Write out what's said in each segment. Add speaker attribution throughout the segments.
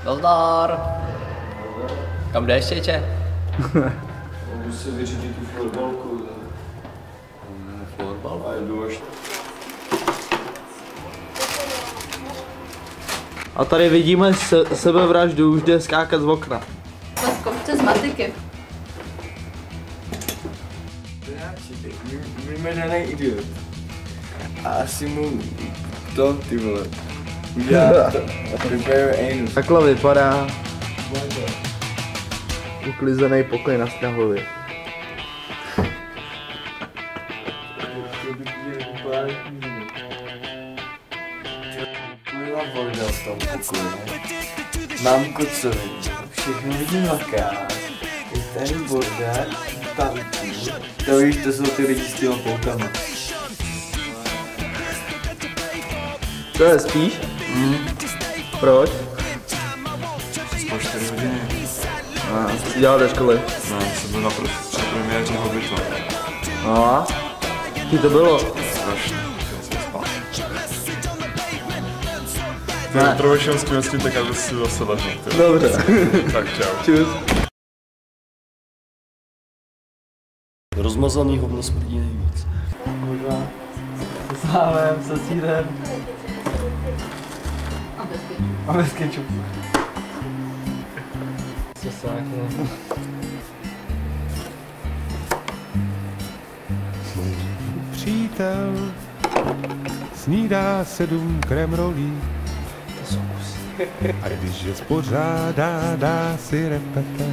Speaker 1: Nazdar. Kam jdeš, čeče?
Speaker 2: Můžu si vyřídit tu florbalku.
Speaker 1: Florbal?
Speaker 2: A jdu až...
Speaker 3: A tady vidíme sebevraždu, už jde skákat z okna.
Speaker 4: Zkoušte z matiky.
Speaker 2: Vymedený idiot. A asi mu to, ty vole. Udělá to. Prepare anus.
Speaker 3: Takhle vypadá uklizený pokoj na Strahově.
Speaker 2: Mám bordel v tom pokoji. Mám kocovinu, všechno vidím lakář. Je tady bordel, tanky. To víš, to jsou ty lidi s těma poutama.
Speaker 3: To je spíš? Proč?
Speaker 2: Po 4 hodiny.
Speaker 3: Co jsi dělal do školy?
Speaker 2: No, jsem byl naprosto při premiéře Hobbita.
Speaker 3: No a? Kdy to bylo?
Speaker 2: Strašně, já jsem spal.
Speaker 3: Ne.
Speaker 2: Provašel s tím, tak aby si zase lehnul.
Speaker 3: Dobře.
Speaker 2: Tak čau.
Speaker 3: Čus.
Speaker 1: Rozmazaný hovno smrdí nejvíc.
Speaker 3: Možná. Se sálem, se sírem. A bez kečupu. Co sákne.
Speaker 5: Přítel snídá 7 kremrolí. A když je spořádá, dá si repete.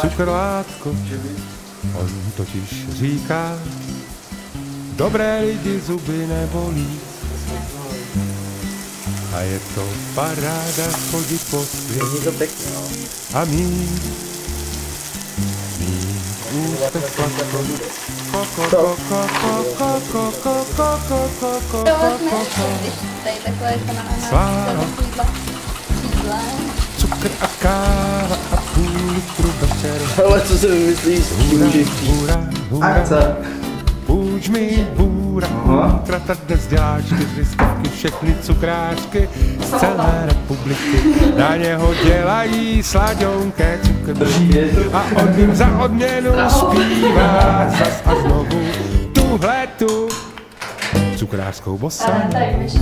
Speaker 5: Cukrlátko, on totiž říká, dobré lidi zuby nebolí. A je to paráda chodit po světě a mít ústech sladko. Cukr a káva a půl litru večer.
Speaker 3: Ale co si vymyslíš s tím živtím? Akce.
Speaker 5: Půjč mi bůra, trata dnes dělá 4 stovky, všechny cukrářky z celé republiky. Na něho dělají slaďonké cukr a on jim za odměnu zpívá zas a znovu tuhletu cukrářskou bosa.
Speaker 4: Tady víš.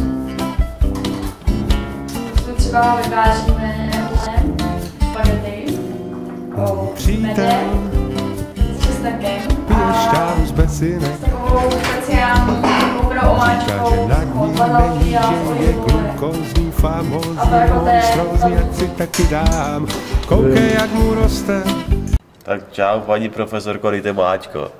Speaker 4: Tu třeba vyvážíme špagety,
Speaker 5: Přítel
Speaker 4: s česnekem
Speaker 5: pije šťávu z besine,
Speaker 4: s takovou speciální mokrou omáčkou,
Speaker 5: říká, že nad ní není, že je glukózní, famózní, monstrózní, ať si taky dám. Koukej, jak mu roste.
Speaker 6: Tak čau, paní profesorko, dejte máčko.